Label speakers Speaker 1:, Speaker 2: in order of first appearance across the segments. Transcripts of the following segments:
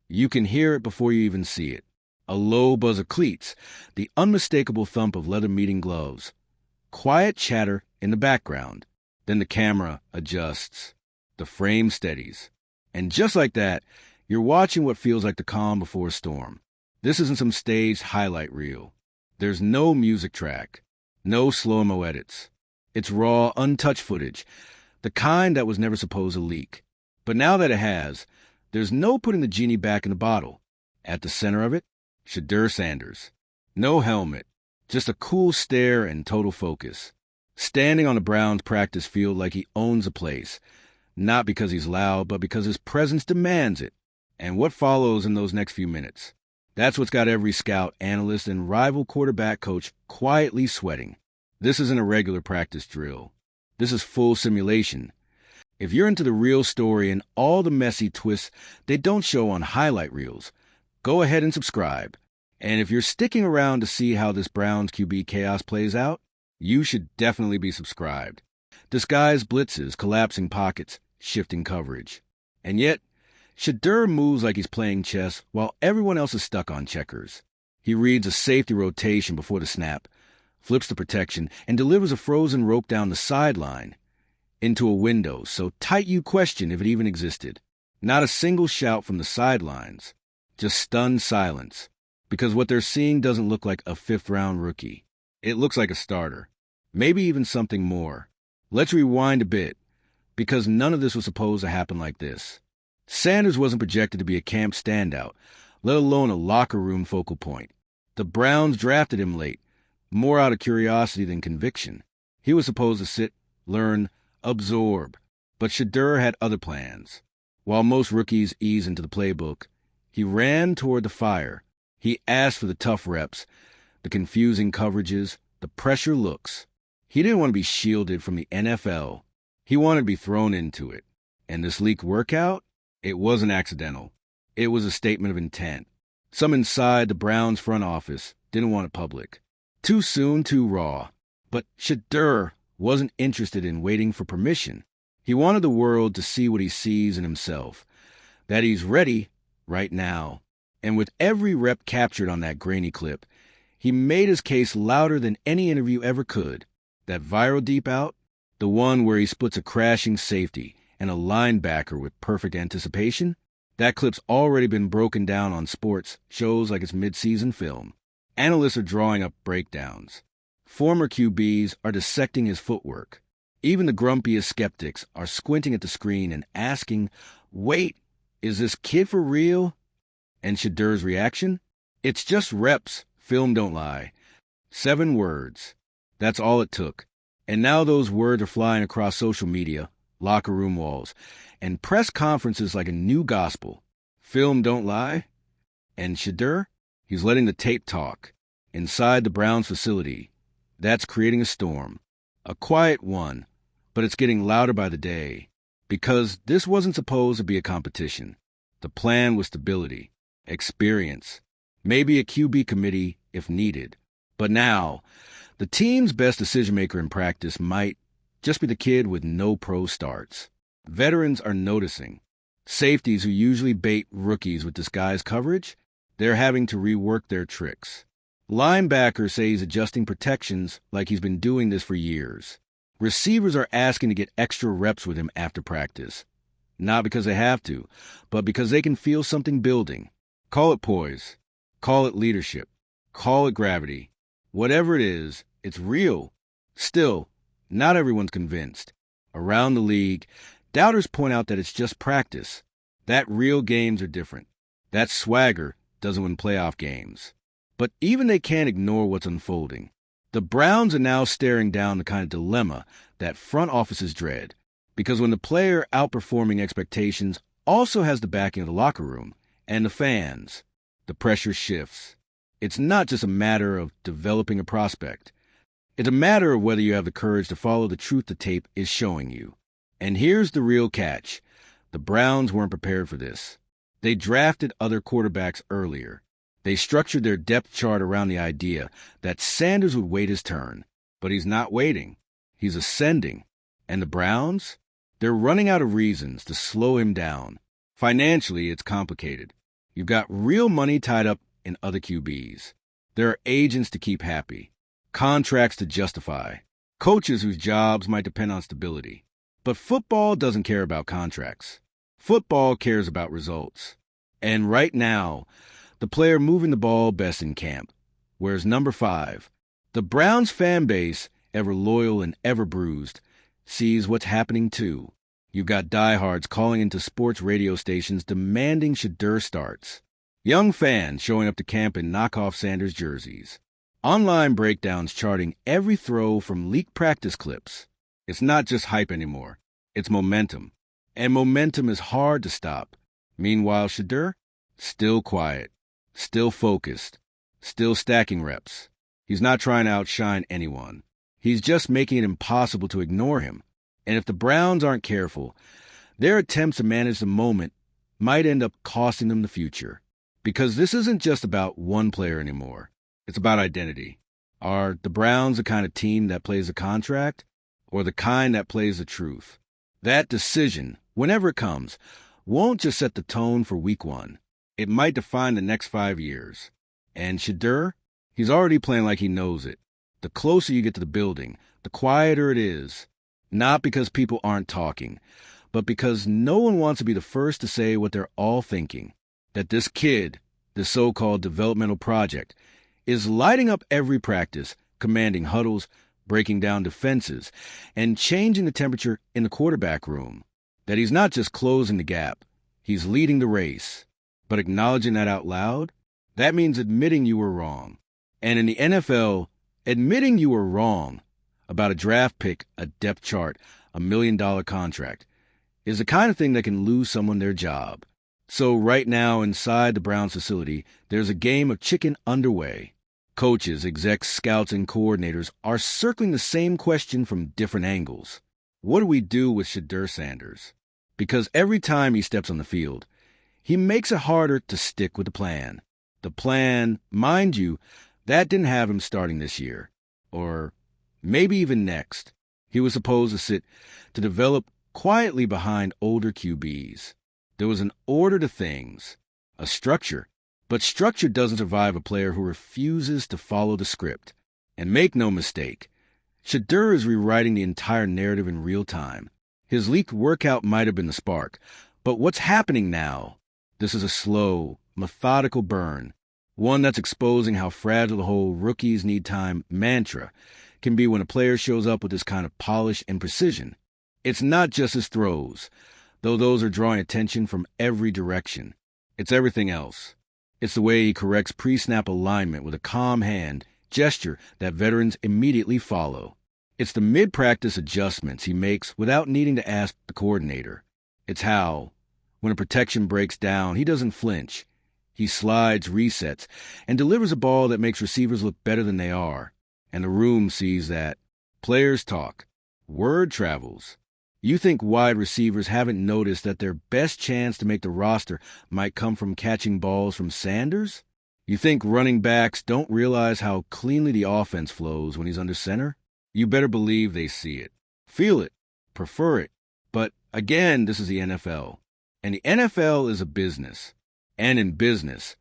Speaker 1: You can hear it before you even see it. A low buzz of cleats, the unmistakable thump of leather meeting gloves. Quiet chatter in the background. Then the camera adjusts. The frame steadies. And just like that, you're watching what feels like the calm before a storm. This isn't some staged highlight reel. There's no music track. No slow-mo edits. It's raw, untouched footage. The kind that was never supposed to leak. But now that it has, there's no putting the genie back in the bottle. At the center of it, Sheduer Sanders. No helmet, just a cool stare and total focus. Standing on the Browns' practice field like he owns the place. Not because he's loud, but because his presence demands it. And what follows in those next few minutes? That's what's got every scout, analyst, and rival quarterback coach quietly sweating. This isn't a regular practice drill. This is full simulation. If you're into the real story and all the messy twists they don't show on highlight reels, go ahead and subscribe. And if you're sticking around to see how this Browns QB chaos plays out, you should definitely be subscribed. Disguised blitzes, collapsing pockets, shifting coverage. And yet, Sheduer moves like he's playing chess while everyone else is stuck on checkers. He reads a safety rotation before the snap, flips the protection, and delivers a frozen rope down the sideline into a window so tight you question if it even existed. Not a single shout from the sidelines, just stunned silence, because what they're seeing doesn't look like a fifth-round rookie. It looks like a starter, maybe even something more. Let's rewind a bit, because none of this was supposed to happen like this. Sanders wasn't projected to be a camp standout, let alone a locker room focal point. The Browns drafted him late, more out of curiosity than conviction. He was supposed to sit, learn, absorb. But Sheduer had other plans. While most rookies ease into the playbook, he ran toward the fire. He asked for the tough reps, the confusing coverages, the pressure looks. He didn't want to be shielded from the NFL. He wanted to be thrown into it. And this leaked workout? It wasn't accidental. It was a statement of intent. Some inside the Browns front office didn't want it public. Too soon, too raw. But Sheduer wasn't interested in waiting for permission. He wanted the world to see what he sees in himself, that he's ready right now. And with every rep captured on that grainy clip, he made his case louder than any interview ever could. That viral deep out, the one where he splits a crashing safety and a linebacker with perfect anticipation, that clip's already been broken down on sports shows like it's mid-season film. Analysts are drawing up breakdowns. Former QBs are dissecting his footwork. Even the grumpiest skeptics are squinting at the screen and asking, wait, is this kid for real? And Sheduer's reaction? It's just reps. Film don't lie. 7 words. That's all it took. And now those words are flying across social media, locker room walls, and press conferences like a new gospel. Film don't lie. And Sheduer? He's letting the tape talk. Inside the Browns facility. That's creating a storm. A quiet one, but it's getting louder by the day. Because this wasn't supposed to be a competition. The plan was stability, experience, maybe a QB committee if needed. But now, the team's best decision-maker in practice might just be the kid with no pro starts. Veterans are noticing. Safeties who usually bait rookies with disguised coverage, they're having to rework their tricks. Linebackers say he's adjusting protections like he's been doing this for years. Receivers are asking to get extra reps with him after practice. Not because they have to, but because they can feel something building. Call it poise. Call it leadership. Call it gravity. Whatever it is, it's real. Still, not everyone's convinced. Around the league, doubters point out that it's just practice. That real games are different. That swagger doesn't win playoff games. But even they can't ignore what's unfolding. The Browns are now staring down the kind of dilemma that front offices dread. Because when the player outperforming expectations also has the backing of the locker room and the fans, the pressure shifts. It's not just a matter of developing a prospect. It's a matter of whether you have the courage to follow the truth the tape is showing you. And here's the real catch. The Browns weren't prepared for this. They drafted other quarterbacks earlier. They structured their depth chart around the idea that Sanders would wait his turn. But he's not waiting. He's ascending. And the Browns? They're running out of reasons to slow him down. Financially, it's complicated. You've got real money tied up in other QBs. There are agents to keep happy, contracts to justify, coaches whose jobs might depend on stability. But football doesn't care about contracts. Football cares about results. And right now, the player moving the ball best in camp wears number 5. The Browns fan base, ever loyal and ever bruised, sees what's happening too. You've got diehards calling into sports radio stations demanding Sheduer starts. Young fans showing up to camp in knockoff Sanders jerseys. Online breakdowns charting every throw from leaked practice clips. It's not just hype anymore. It's momentum. And momentum is hard to stop. Meanwhile, Sheduer, still quiet, still focused, still stacking reps. He's not trying to outshine anyone. He's just making it impossible to ignore him. And if the Browns aren't careful, their attempts to manage the moment might end up costing them the future. Because this isn't just about one player anymore. It's about identity. Are the Browns the kind of team that plays a contract, or the kind that plays the truth? That decision, whenever it comes, won't just set the tone for week 1. It might define the next 5 years. And Sheduer, he's already playing like he knows it. The closer you get to the building, the quieter it is. Not because people aren't talking, but because no one wants to be the first to say what they're all thinking. That this kid, this so-called developmental project, is lighting up every practice, commanding huddles, breaking down defenses, and changing the temperature in the quarterback room. That he's not just closing the gap, he's leading the race. But acknowledging that out loud, that means admitting you were wrong. And in the NFL, admitting you were wrong about a draft pick, a depth chart, $1 million contract, is the kind of thing that can lose someone their job. So right now inside the Browns facility, there's a game of chicken underway. Coaches, execs, scouts, and coordinators are circling the same question from different angles. What do we do with Sheduer Sanders? Because every time he steps on the field, he makes it harder to stick with the plan. The plan, mind you, that didn't have him starting this year. Or maybe even next. He was supposed to sit to develop quietly behind older QBs. There was an order to things, a structure. But structure doesn't survive a player who refuses to follow the script. And make no mistake, Sheduer is rewriting the entire narrative in real time. His leaked workout might have been the spark, but what's happening now? This is a slow, methodical burn, one that's exposing how fragile the whole rookies need time mantra can be when a player shows up with this kind of polish and precision. It's not just his throws, though those are drawing attention from every direction. It's everything else. It's the way he corrects pre-snap alignment with a calm hand gesture that veterans immediately follow. It's the mid-practice adjustments he makes without needing to ask the coordinator. It's how, when a protection breaks down, he doesn't flinch. He slides, resets, and delivers a ball that makes receivers look better than they are. And the room sees that. Players talk. Word travels. You think wide receivers haven't noticed that their best chance to make the roster might come from catching balls from Sanders? You think running backs don't realize how cleanly the offense flows when he's under center? You better believe they see it, feel it, prefer it. But again, this is the NFL. And the NFL is a business. And in business,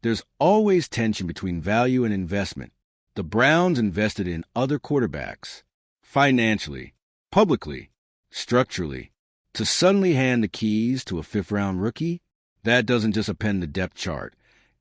Speaker 1: there's always tension between value and investment. The Browns invested in other quarterbacks, financially, publicly, structurally. To suddenly hand the keys to a fifth-round rookie, that doesn't just append the depth chart.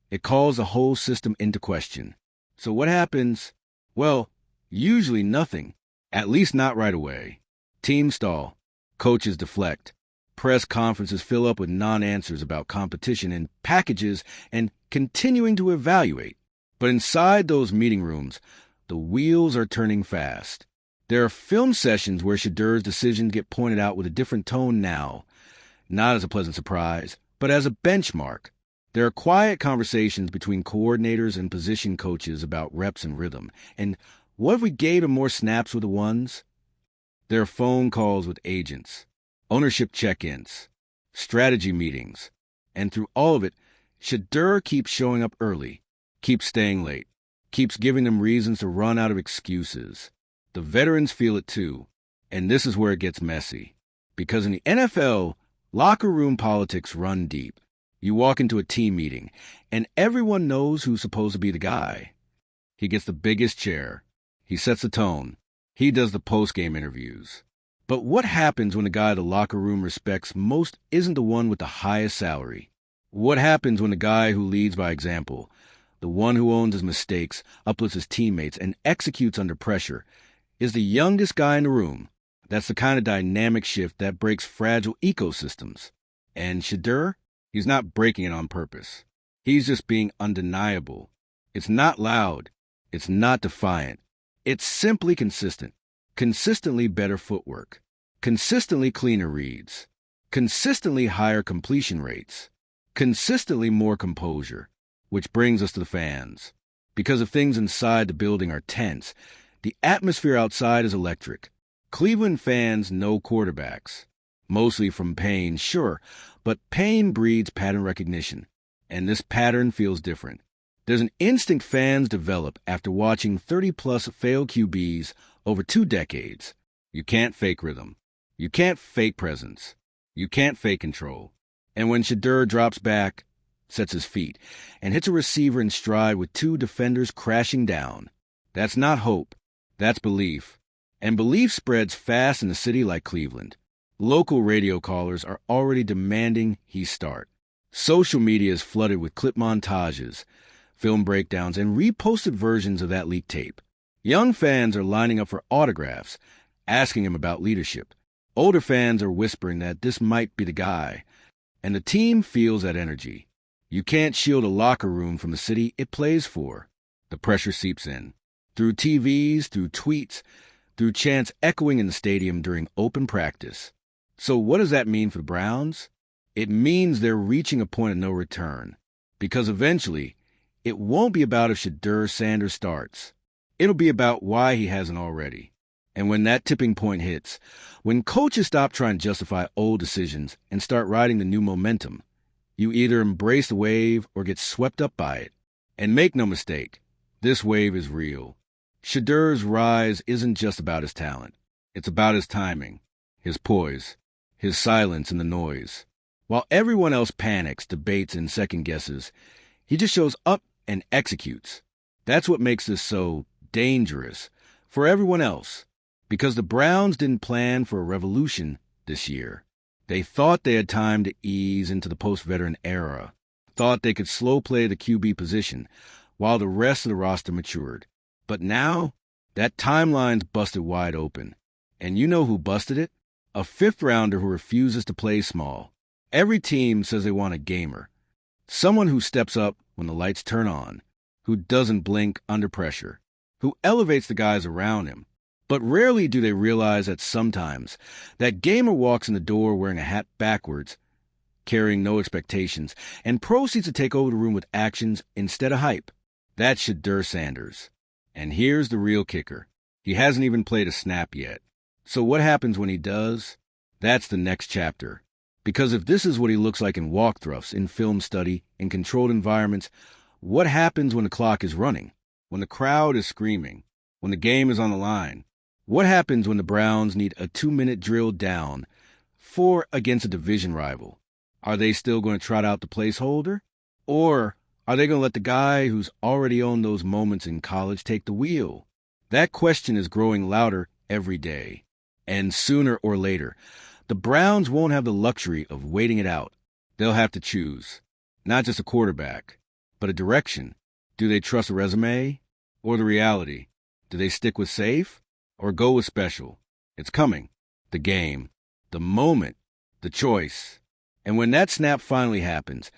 Speaker 1: It calls the whole system into question. So what happens? Well, usually nothing, at least not right away. Teams stall, coaches deflect, press conferences fill up with non-answers about competition and packages and continuing to evaluate. But inside those meeting rooms, the wheels are turning fast. There are film sessions where Sheduer's decisions get pointed out with a different tone now, not as a pleasant surprise, but as a benchmark. There are quiet conversations between coordinators and position coaches about reps and rhythm. And what if we gave him more snaps with the ones? There are phone calls with agents, ownership check-ins, strategy meetings. And through all of it, Sheduer keeps showing up early, keeps staying late, keeps giving them reasons to run out of excuses. The veterans feel it too, and this is where it gets messy. Because in the NFL, locker room politics run deep. You walk into a team meeting, and everyone knows who's supposed to be the guy. He gets the biggest chair. He sets the tone. He does the post-game interviews. But what happens when the guy the locker room respects most isn't the one with the highest salary? What happens when the guy who leads by example, the one who owns his mistakes, uplifts his teammates, and executes under pressure, is the youngest guy in the room? That's the kind of dynamic shift that breaks fragile ecosystems. And Sheduer, he's not breaking it on purpose. He's just being undeniable. It's not loud. It's not defiant. It's simply consistent. Consistently better footwork. Consistently cleaner reads. Consistently higher completion rates. Consistently more composure. Which brings us to the fans. Because if things inside the building are tense, the atmosphere outside is electric. Cleveland fans know quarterbacks. Mostly from pain, sure, but pain breeds pattern recognition. And this pattern feels different. There's an instinct fans develop after watching 30-plus failed QBs over 2 decades. You can't fake rhythm. You can't fake presence. You can't fake control. And when Sheduer drops back, sets his feet, and hits a receiver in stride with 2 defenders crashing down, that's not hope. That's belief. And belief spreads fast in a city like Cleveland. Local radio callers are already demanding he start. Social media is flooded with clip montages, film breakdowns, and reposted versions of that leaked tape. Young fans are lining up for autographs, asking him about leadership. Older fans are whispering that this might be the guy. And the team feels that energy. You can't shield a locker room from the city it plays for. The pressure seeps in. Through TVs, through tweets, through chants echoing in the stadium during open practice. So what does that mean for the Browns? It means they're reaching a point of no return. Because eventually, it won't be about if Sheduer Sanders starts. It'll be about why he hasn't already. And when that tipping point hits, when coaches stop trying to justify old decisions and start riding the new momentum, you either embrace the wave or get swept up by it. And make no mistake, this wave is real. Sheduer's rise isn't just about his talent. It's about his timing, his poise, his silence in the noise. While everyone else panics, debates, and second guesses, he just shows up and executes. That's what makes this so dangerous for everyone else. Because the Browns didn't plan for a revolution this year. They thought they had time to ease into the post-veteran era, thought they could slow play the QB position while the rest of the roster matured. But now, that timeline's busted wide open. And you know who busted it? A fifth-rounder who refuses to play small. Every team says they want a gamer. Someone who steps up when the lights turn on, who doesn't blink under pressure, who elevates the guys around him. But rarely do they realize that sometimes that gamer walks in the door wearing a hat backwards, carrying no expectations, and proceeds to take over the room with actions instead of hype. That's Sheduer Sanders. And here's the real kicker. He hasn't even played a snap yet. So what happens when he does? That's the next chapter. Because if this is what he looks like in walkthroughs, in film study, in controlled environments, what happens when the clock is running? When the crowd is screaming? When the game is on the line? What happens when the Browns need a 2-minute drill down, 4 against a division rival? Are they still going to trot out the placeholder? Or are they going to let the guy who's already owned those moments in college take the wheel? That question is growing louder every day. And sooner or later, the Browns won't have the luxury of waiting it out. They'll have to choose. Not just a quarterback, but a direction. Do they trust a resume or the reality? Do they stick with safe or go with special? It's coming. The game. The moment. The choice. And when that snap finally happens,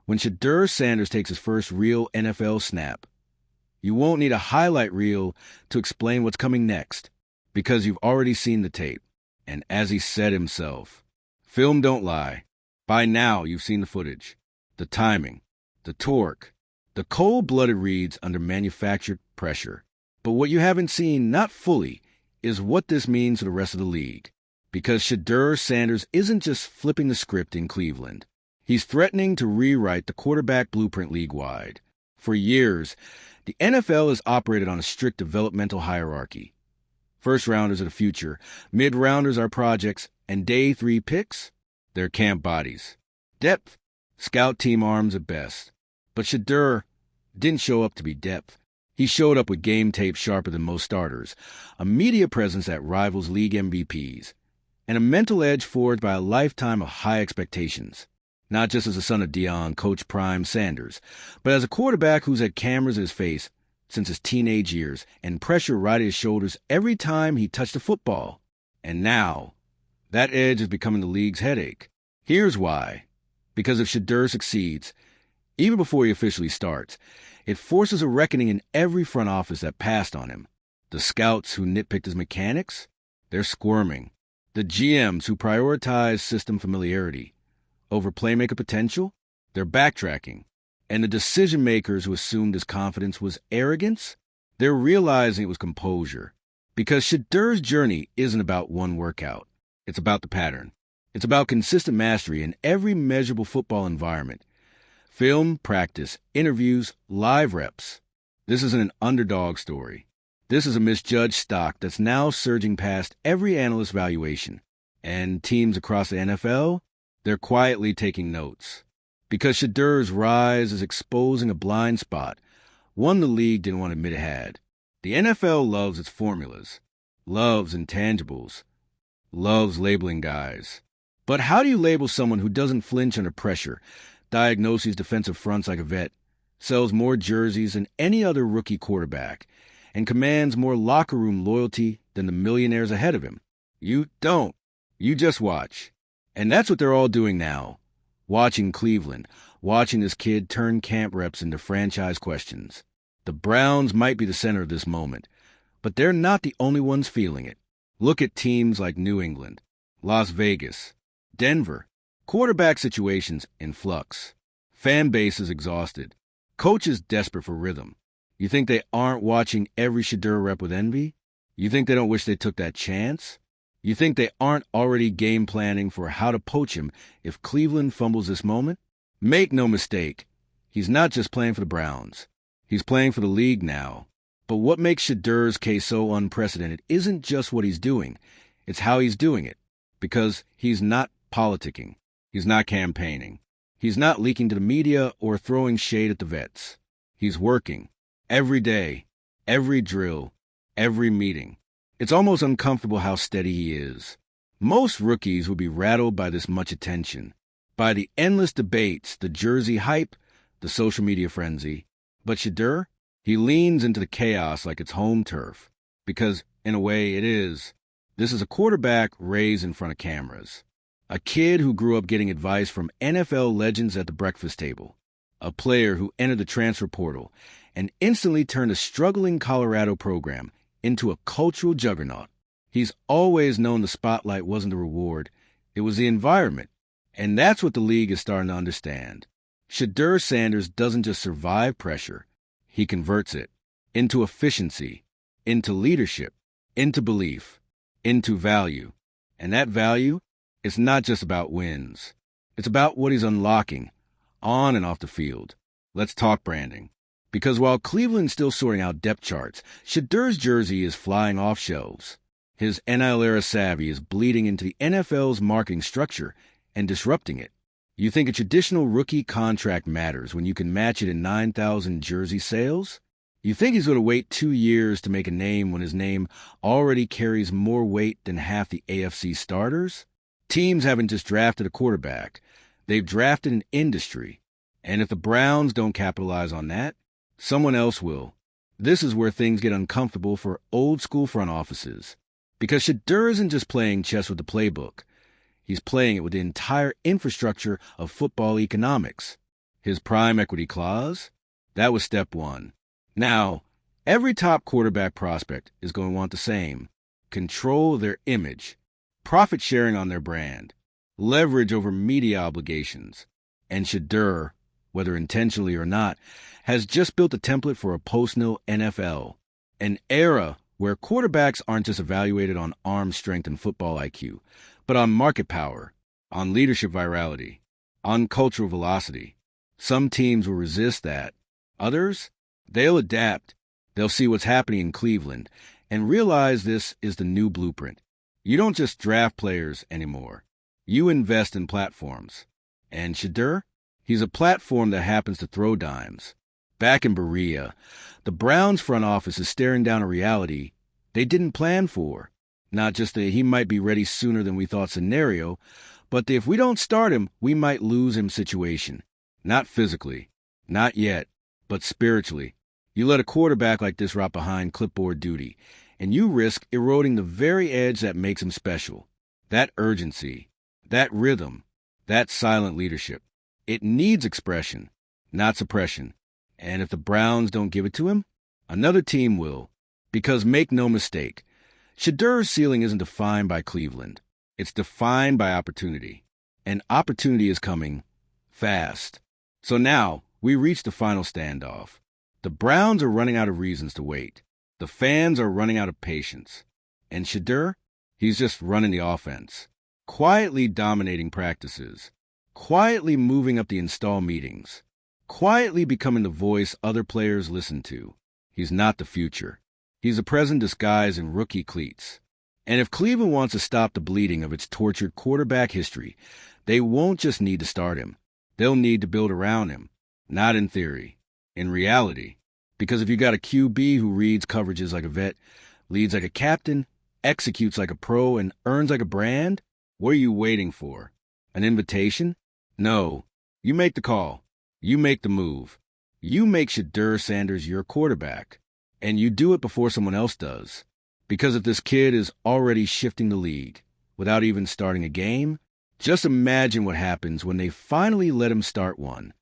Speaker 1: when Sheduer Sanders takes his first real NFL snap, you won't need a highlight reel to explain what's coming next, because you've already seen the tape. And as he said himself, film don't lie. By now you've seen the footage, the timing, the torque, the cold-blooded reads under manufactured pressure. But what you haven't seen, not fully, is what this means to the rest of the league. Because Sheduer Sanders isn't just flipping the script in Cleveland. He's threatening to rewrite the quarterback blueprint league-wide. For years, the NFL has operated on a strict developmental hierarchy. First-rounders are the future, mid-rounders are projects, and day 3 picks, they're camp bodies. Depth, Scout team arms at best. But Sheduer didn't show up to be depth. He showed up with game tape sharper than most starters, a media presence that rivals league MVPs, and a mental edge forged by a lifetime of high expectations. Not just as a son of Deion, Coach Prime Sanders, but as a quarterback who's had cameras in his face since his teenage years and pressure right at his shoulders every time he touched a football. And now, that edge is becoming the league's headache. Here's why. Because if Sheduer succeeds, even before he officially starts, it forces a reckoning in every front office that passed on him. The scouts who nitpicked his mechanics, they're squirming. The GMs who prioritize system familiarity over playmaker potential, they're backtracking. And the decision-makers who assumed his confidence was arrogance, they're realizing it was composure. Because Sheduer's journey isn't about one workout. It's about the pattern. It's about consistent mastery in every measurable football environment. Film, practice, interviews, live reps. This isn't an underdog story. This is a misjudged stock that's now surging past every analyst valuation. And teams across the NFL, they're quietly taking notes. Because Sheduer's rise is exposing a blind spot, one the league didn't want to admit it had. The NFL loves its formulas, loves intangibles, loves labeling guys. But how do you label someone who doesn't flinch under pressure, diagnoses defensive fronts like a vet, sells more jerseys than any other rookie quarterback, and commands more locker room loyalty than the millionaires ahead of him? You don't. You just watch. And that's what they're all doing now. Watching Cleveland, watching this kid turn camp reps into franchise questions. The Browns might be the center of this moment, but they're not the only ones feeling it. Look at teams like New England, Las Vegas, Denver. Quarterback situations in flux. Fan bases exhausted. Coaches desperate for rhythm. You think they aren't watching every Sheduer rep with envy? You think they don't wish they took that chance? You think they aren't already game planning for how to poach him if Cleveland fumbles this moment? Make no mistake, he's not just playing for the Browns. He's playing for the league now. But what makes Sheduer's case so unprecedented isn't just what he's doing. It's how he's doing it. Because he's not politicking. He's not campaigning. He's not leaking to the media or throwing shade at the vets. He's working. Every day. Every drill. Every meeting. It's almost uncomfortable how steady he is. Most rookies would be rattled by this much attention, by the endless debates, the jersey hype, the social media frenzy. But Sheduer, he leans into the chaos like it's home turf, because, in a way, it is. This is a quarterback raised in front of cameras. A kid who grew up getting advice from NFL legends at the breakfast table. A player who entered the transfer portal and instantly turned a struggling Colorado program into a cultural juggernaut. He's always known the spotlight wasn't the reward, it was the environment. And that's what the league is starting to understand. Sheduer Sanders doesn't just survive pressure, he converts it into efficiency, into leadership, into belief, into value. And that value, it's not just about wins. It's about what he's unlocking, on and off the field. Let's talk branding. Because while Cleveland's still sorting out depth charts, Sheduer's jersey is flying off shelves. His NL-era savvy is bleeding into the NFL's marketing structure and disrupting it. You think a traditional rookie contract matters when you can match it in 9,000 jersey sales? You think he's going to wait 2 years to make a name when his name already carries more weight than half the AFC starters? Teams haven't just drafted a quarterback. They've drafted an industry. And if the Browns don't capitalize on that, someone else will. This is where things get uncomfortable for old-school front offices. Because Sheduer isn't just playing chess with the playbook. He's playing it with the entire infrastructure of football economics. His prime equity clause? That was step one. Now, every top quarterback prospect is going to want the same. Control of their image. Profit sharing on their brand. Leverage over media obligations. And Sheduer, whether intentionally or not, has just built a template for a post-nil NFL. An era where quarterbacks aren't just evaluated on arm strength and football IQ, but on market power, on leadership virality, on cultural velocity. Some teams will resist that. Others, they'll adapt. They'll see what's happening in Cleveland and realize this is the new blueprint. You don't just draft players anymore. You invest in platforms. And Sheduer, He's a platform that happens to throw dimes. Back in Berea, the Browns front office is staring down a reality they didn't plan for. Not just that he might be ready sooner than we thought scenario, but the if we don't start him, we might lose him situation. Not physically, not yet, but spiritually. You let a quarterback like this rot behind clipboard duty, and you risk eroding the very edge that makes him special. That urgency, that rhythm, that silent leadership. It needs expression, not suppression. And if the Browns don't give it to him, another team will. Because make no mistake, Sheduer's ceiling isn't defined by Cleveland. It's defined by opportunity. And opportunity is coming fast. So now, we reach the final standoff. The Browns are running out of reasons to wait. The fans are running out of patience. And Sheduer, he's just running the offense. Quietly dominating practices. Quietly moving up the install meetings. Quietly becoming the voice other players listen to. He's not the future. He's a present disguised in rookie cleats. And if Cleveland wants to stop the bleeding of its tortured quarterback history, they won't just need to start him. They'll need to build around him. Not in theory. In reality. Because if you got a QB who reads coverages like a vet, leads like a captain, executes like a pro, and earns like a brand, what are you waiting for? An invitation? No. You make the call. You make the move. You make Sheduer Sanders your quarterback. And you do it before someone else does. Because if this kid is already shifting the league without even starting a game, just imagine what happens when they finally let him start one.